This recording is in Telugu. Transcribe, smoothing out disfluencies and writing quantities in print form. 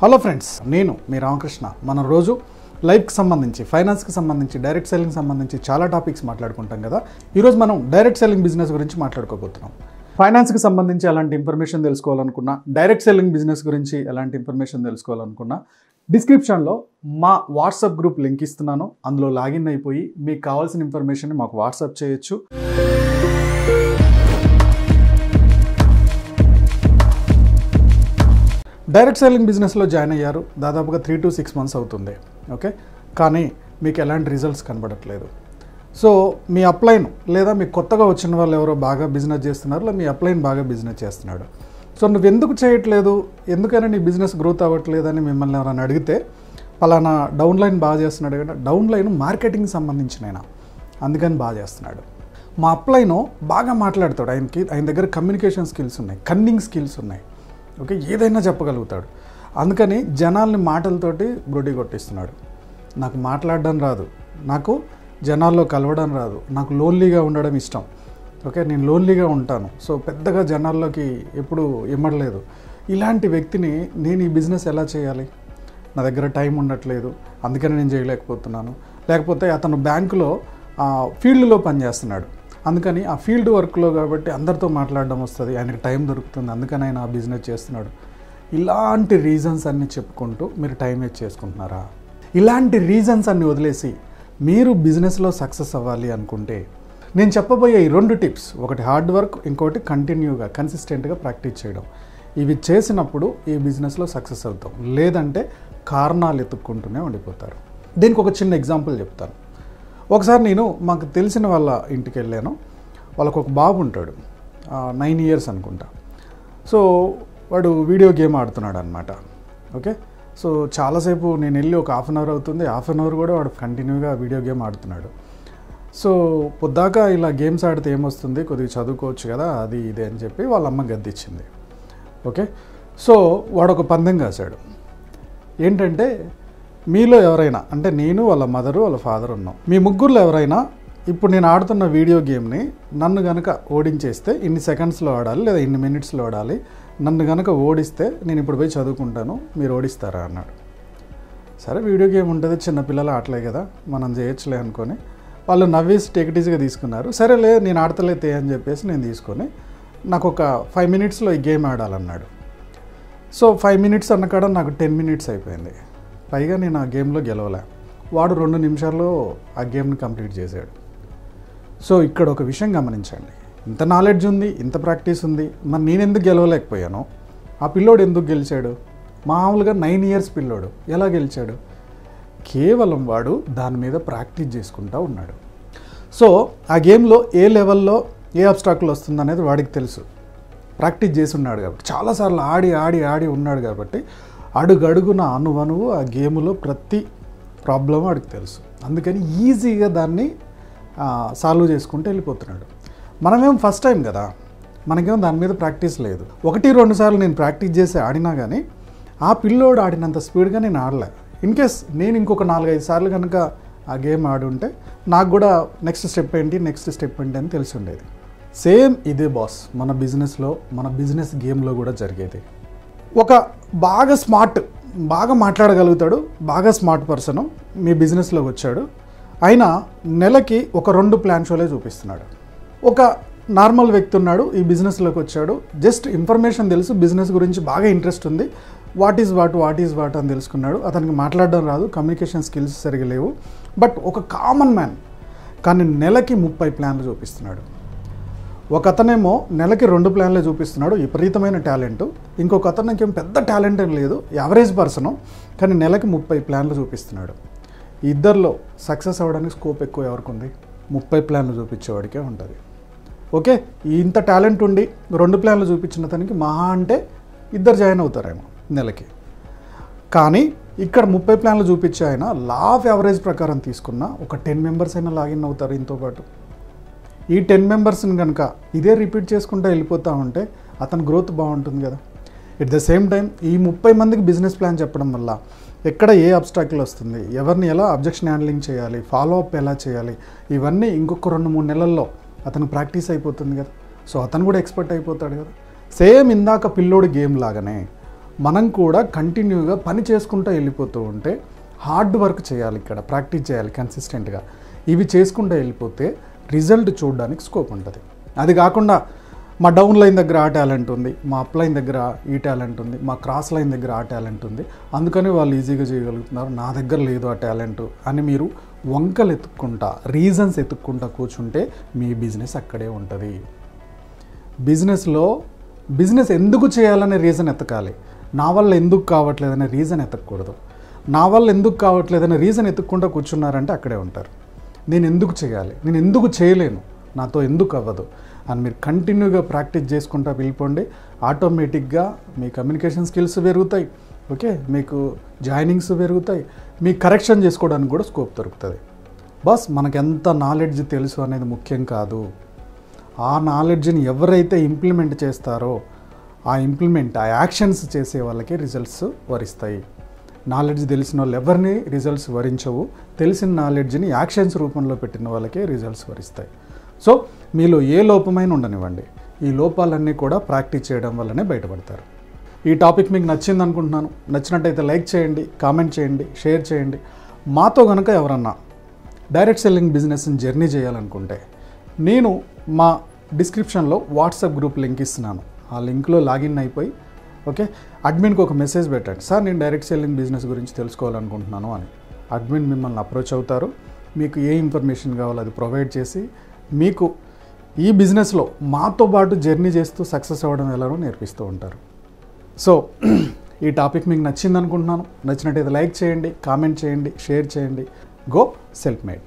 హలో ఫ్రెండ్స్, నేను మీ రామకృష్ణ. మనం రోజు లైఫ్కి సంబంధించి, ఫైనాన్స్కి సంబంధించి, డైరెక్ట్ సెల్లింగ్ సంబంధించి చాలా టాపిక్స్ మాట్లాడుకుంటాం కదా. ఈరోజు మనం డైరెక్ట్ సెల్లింగ్ బిజినెస్ గురించి మాట్లాడుకోబోతున్నాం. ఫైనాన్స్కి సంబంధించి ఎలాంటి ఇన్ఫర్మేషన్ తెలుసుకోవాలనుకున్నా, డైరెక్ట్ సెల్లింగ్ బిజినెస్ గురించి ఎలాంటి ఇన్ఫర్మేషన్ తెలుసుకోవాలనుకున్నా, డిస్క్రిప్షన్లో మా వాట్సాప్ గ్రూప్ లింక్ ఇస్తున్నాను. అందులో లాగిన్ అయిపోయి మీకు కావాల్సిన ఇన్ఫర్మేషన్ మాకు వాట్సాప్ చేయొచ్చు. డైరెక్ట్ సెల్లింగ్ బిజినెస్లో జాయిన్ అయ్యారు, దాదాపుగా 3 to 6 months అవుతుంది. ఓకే, కానీ మీకు ఎలాంటి రిజల్ట్స్ కనబడట్లేదు. సో మీ అప్లైన్ లేదా మీకు కొత్తగా వచ్చిన వాళ్ళు ఎవరో బాగా బిజినెస్ చేస్తున్నారు, లేదా మీ అప్లైన్ బాగా బిజినెస్ చేస్తున్నాడు. సో నువ్వు ఎందుకు చేయట్లేదు, ఎందుకైనా నీ బిజినెస్ గ్రోత్ అవ్వట్లేదు అని మిమ్మల్ని ఎవరైనా అడిగితే, పలానా డౌన్లైన్ బాగా చేస్తున్నాడు కదా. డౌన్లైన్ మార్కెటింగ్ సంబంధించిన అందుకని బాగా చేస్తున్నాడు. మా అప్లైన్ బాగా మాట్లాడతాడు, ఆయన దగ్గర కమ్యూనికేషన్ స్కిల్స్ ఉన్నాయి, కన్నింగ్ స్కిల్స్ ఉన్నాయి. ఓకే, ఏదైనా చెప్పగలుగుతాడు. అందుకని జనాల్ని మాటలతోటి బ్రొడి కొట్టిస్తున్నాడు. నాకు మాట్లాడడం రాదు, నాకు జనాల్లో కలవడం రాదు, నాకు లోన్లీగా ఉండడం ఇష్టం. ఓకే, నేను లోన్లీగా ఉంటాను, సో పెద్దగా జనాల్లోకి ఎప్పుడు ఇమ్మడలేదు. ఇలాంటి వ్యక్తిని నేను ఈ బిజినెస్ ఎలా చేయాలి? నా దగ్గర టైం ఉండట్లేదు, అందుకని నేను చేయలేకపోతున్నాను. లేకపోతే అతను బ్యాంకులో ఫీల్డ్లో పనిచేస్తున్నాడు, అందుకని ఆ ఫీల్డ్ వర్క్లో కాబట్టి అందరితో మాట్లాడడం వస్తుంది, ఆయనకు టైం దొరుకుతుంది, అందుకని ఆయన ఆ బిజినెస్ చేస్తున్నాడు. ఇలాంటి రీజన్స్ అన్నీ చెప్పుకుంటూ మీరు టైం వేస్ట్ చేసుకుంటున్నారా? ఇలాంటి రీజన్స్ అన్నీ వదిలేసి మీరు బిజినెస్లో సక్సెస్ అవ్వాలి అనుకుంటే నేను చెప్పబోయే ఈ 2 టిప్స్, ఒకటి హార్డ్ వర్క్, ఇంకోటి కంటిన్యూగా కన్సిస్టెంట్గా ప్రాక్టీస్ చేయడం. ఇవి చేసినప్పుడు ఈ బిజినెస్లో సక్సెస్ అవుతాం, లేదంటే కారణాలు ఎత్తుక్కుంటూనే ఉండిపోతారు. దీనికి ఒక చిన్న ఎగ్జాంపుల్ చెప్తాను. ఒకసారి నేను మాకు తెలిసిన వాళ్ళ ఇంటికి వెళ్ళాను. వాళ్ళకు ఒక బాబు ఉంటాడు, 9 years అనుకుంటా. సో వాడు వీడియో గేమ్ ఆడుతున్నాడు అనమాట. ఓకే, సో చాలాసేపు నేను వెళ్ళి ఒక 1/2 hour అవుతుంది, 1/2 hour కూడా వాడు కంటిన్యూగా వీడియో గేమ్ ఆడుతున్నాడు. సో పొద్దాక ఇలా గేమ్స్ ఆడితే ఏమొస్తుంది, కొద్దిగా చదువుకోవచ్చు కదా, అది ఇది అని చెప్పి వాళ్ళ అమ్మ గద్దిచ్చింది. ఓకే, సో వాడు ఒక పందెం కాశాడు. ఏంటంటే, మీలో ఎవరైనా, అంటే నేను, వాళ్ళ మదరు, వాళ్ళ ఫాదర్ ఉన్నాం, మీ ముగ్గురులో ఎవరైనా ఇప్పుడు నేను ఆడుతున్న వీడియో గేమ్ని నన్ను కనుక ఓడించేస్తే ఇన్ని సెకండ్స్లో ఆడాలి లేదా ఇన్ని మినిట్స్లో ఆడాలి, నన్ను కనుక ఓడిస్తే నేను ఇప్పుడు పోయి చదువుకుంటాను, మీరు ఓడిస్తారా అన్నాడు. సరే, వీడియో గేమ్ ఉంటుంది, చిన్నపిల్లలు ఆటలే కదా, మనం చేయొచ్చులే అనుకొని వాళ్ళు నవ్వేసి టేకిటీస్గా తీసుకున్నారు. సరేలే, నేను ఆడతలేతే అని చెప్పేసి నేను తీసుకొని, నాకు ఒక 5 minutesలో ఈ గేమ్ ఆడాలన్నాడు. సో 5 minutes అన్న కాడ నాకు 10 minutes అయిపోయింది. పైగా నేను ఆ గేమ్లో గెలవలే. వాడు 2 నిమిషాల్లో ఆ గేమ్ని కంప్లీట్ చేశాడు. సో ఇక్కడ ఒక విషయం గమనించండి, ఇంత నాలెడ్జ్ ఉంది, ఇంత ప్రాక్టీస్ ఉంది, మరి నేను ఎందుకు గెలవలేకపోయాను? ఆ పిల్లోడు ఎందుకు గెలిచాడు? మామూలుగా 9 years పిల్లోడు ఎలా గెలిచాడు? కేవలం వాడు దాని మీద ప్రాక్టీస్ చేసుకుంటూ ఉన్నాడు. సో ఆ గేమ్లో ఏ లెవెల్లో ఏ అబ్స్టాకిల్ వస్తుంది అనేది వాడికి తెలుసు, ప్రాక్టీస్ చేసి ఉన్నాడు కాబట్టి, చాలాసార్లు ఆడి ఆడి ఆడి ఉన్నాడు కాబట్టి అడుగడుగున అణువణువు ఆ గేములో ప్రతి ప్రాబ్లం వాడికి తెలుసు. అందుకని ఈజీగా దాన్ని సాల్వ్ చేసుకుంటూ వెళ్ళిపోతున్నాడు. మనమేం ఫస్ట్ టైం కదా, మనకేమో దాని మీద ప్రాక్టీస్ లేదు. 1-2 సార్లు నేను ప్రాక్టీస్ చేసి ఆడినా కానీ ఆ పిల్లోడు ఆడినంత స్పీడ్గా నేను ఆడలే. ఇన్కేస్ నేను ఇంకొక 4-5 సార్లు కనుక ఆ గేమ్ ఆడి ఉంటే నాకు కూడా నెక్స్ట్ స్టెప్ ఏంటి అని తెలిసి ఉండేది. సేమ్ ఇదే బాస్ మన బిజినెస్లో, మన బిజినెస్ గేమ్లో కూడా జరిగేది. ఒక బాగా మాట్లాడగలుగుతాడు, బాగా స్మార్ట్ పర్సన్ మీ బిజినెస్లోకి వచ్చాడు. అయినా నెలకి ఒక 2 ప్లాన్ షోలే చూపిస్తున్నాడు. ఒక నార్మల్ వ్యక్తి ఉన్నాడు, ఈ బిజినెస్లోకి వచ్చాడు, జస్ట్ ఇన్ఫర్మేషన్ తెలుసు, బిజినెస్ గురించి బాగా ఇంట్రెస్ట్ ఉంది, వాట్ ఈజ్ వాట్ అని తెలుసుకున్నాడు. అతనికి మాట్లాడడం రాదు, కమ్యూనికేషన్ స్కిల్స్ సరిగా లేవు, బట్ ఒక కామన్ మ్యాన్. కానీ నెలకి 30 ప్లాన్లు చూపిస్తున్నాడు. ఒక అతనేమో నెలకి 2 ప్లాన్లే చూపిస్తున్నాడు, విపరీతమైన టాలెంట్. ఇంకొక అతనికి ఏం పెద్ద టాలెంట్ ఏం లేదు, యావరేజ్ పర్సను, కానీ నెలకి 30 ప్లాన్లు చూపిస్తున్నాడు. ఇద్దరిలో సక్సెస్ అవ్వడానికి స్కోప్ ఎక్కువ ఎవరికి ఉంది? 30 ప్లాన్లు చూపించేవాడికే ఉంటుంది. ఓకే, ఇంత టాలెంట్ ఉండి 2 ప్లాన్లు చూపించిన తనకి మహా అంటే 2 జాయిన్ అవుతారేమో నెలకి. కానీ ఇక్కడ 30 ప్లాన్లు చూపించే ఆయన లా ఆఫ్ యావరేజ్ ప్రకారం తీసుకున్న ఒక 10 members అయినా లాగిన్ అవుతారు. ఇంతో పాటు ఈ 10 membersని కనుక ఇదే రిపీట్ చేసుకుంటూ వెళ్ళిపోతూ ఉంటే అతని గ్రోత్ బాగుంటుంది కదా. ఎట్ ద సేమ్ టైం ఈ 30 మందికి బిజినెస్ ప్లాన్ చెప్పడం వల్ల ఎక్కడ ఏ అబ్స్టాకిల్ వస్తుంది, ఎవరిని ఎలా అబ్జెక్షన్ హ్యాండ్లింగ్ చేయాలి, ఫాలో అప్ ఎలా చేయాలి, ఇవన్నీ ఇంకొక 2-3 నెలల్లో అతను ప్రాక్టీస్ అయిపోతుంది కదా. సో అతను కూడా ఎక్స్పర్ట్ అయిపోతాడు కదా. సేమ్ ఇందాక పిల్లోడి గేమ్ లాగానే మనం కూడా కంటిన్యూగా పని చేసుకుంటూ వెళ్ళిపోతూ ఉంటే, హార్డ్ వర్క్ చేయాలి, ఇక్కడ ప్రాక్టీస్ చేయాలి కన్సిస్టెంట్గా. ఇవి చేసుకుంటూ వెళ్ళిపోతే రిజల్ట్ చూడడానికి స్కోప్ ఉంటుంది. అది కాకుండా మా డౌన్ లైన్ దగ్గర ఆ టాలెంట్ ఉంది, మా అప్ లైన్ దగ్గర ఈ టాలెంట్ ఉంది, మా క్రాస్ లైన్ దగ్గర ఆ టాలెంట్ ఉంది, అందుకని వాళ్ళు ఈజీగా చేయగలుగుతున్నారు, నా దగ్గర లేదు ఆ టాలెంట్ అని మీరు వంకలు ఎత్తుక్కుంటా, రీజన్స్ ఎత్తుక్కుంటా కూర్చుంటే మీ బిజినెస్ అక్కడే ఉంటుంది. బిజినెస్ ఎందుకు చేయాలనే రీజన్ ఎతకాలి. నా వల్ల ఎందుకు కావట్లేదనే రీజన్ ఎతకూడదు. నా వల్ల ఎందుకు కావట్లేదనే రీజన్ ఎత్తుక్కుంటా కూర్చున్నారంటే అక్కడే ఉంటారు. నేను ఎందుకు చేయాలి, నేను ఎందుకు చేయలేను, నాతో ఎందుకు అవ్వదు అని మీరు కంటిన్యూగా ప్రాక్టీస్ చేసుకుంటూ వెళ్ళిపోండి. ఆటోమేటిక్గా మీ కమ్యూనికేషన్ స్కిల్స్ పెరుగుతాయి, ఓకే, మీకు జాయినింగ్స్ పెరుగుతాయి, మీ కరెక్షన్ చేసుకోవడానికి కూడా స్కోప్ దొరుకుతుంది. బస్ మనకు ఎంత నాలెడ్జ్ తెలుసు అనేది ముఖ్యం కాదు. ఆ నాలెడ్జ్ని ఎవరైతే ఇంప్లిమెంట్ చేస్తారో ఆ యాక్షన్స్ చేసే వాళ్ళకి రిజల్ట్స్ వరిస్తాయి. నాలెడ్జ్ తెలిసిన వాళ్ళు ఎవరిని రిజల్ట్స్ వరించవు, తెలిసిన నాలెడ్జ్ని యాక్షన్స్ రూపంలో పెట్టిన వాళ్ళకే రిజల్ట్స్ వరిస్తాయి. సో మీలో ఏ లోపమైనా ఉండనివ్వండి, ఈ లోపాలన్నీ కూడా ప్రాక్టీస్ చేయడం వల్లనే బయటపడతారు. ఈ టాపిక్ మీకు నచ్చింది అనుకుంటున్నాను. నచ్చినట్టయితే లైక్ చేయండి, కామెంట్ చేయండి, షేర్ చేయండి. మాతో కనుక ఎవరన్నా డైరెక్ట్ సెల్లింగ్ బిజినెస్ని జర్నీ చేయాలనుకుంటే నేను మా డిస్క్రిప్షన్లో వాట్సాప్ గ్రూప్ లింక్ ఇస్తున్నాను. ఆ లింక్లో లాగిన్ అయిపోయి, ఓకే, అడ్మిన్కి ఒక మెసేజ్ పెట్టండి, సార్ నేను డైరెక్ట్ సెల్లింగ్ బిజినెస్ గురించి తెలుసుకోవాలనుకుంటున్నాను అని. అడ్మిన్ మిమ్మల్ని అప్రోచ్ అవుతారు, మీకు ఏ ఇన్ఫర్మేషన్ కావాలో అది ప్రొవైడ్ చేసి మీకు ఈ బిజినెస్లో మాతో పాటు జర్నీ చేస్తూ సక్సెస్ అవ్వడం ఎలానో నేర్పిస్తూ ఉంటారు. సో ఈ టాపిక్ మీకు నచ్చింది అనుకుంటున్నాను. నచ్చినట్టయితే లైక్ చేయండి, కామెంట్ చేయండి, షేర్ చేయండి. Go self made.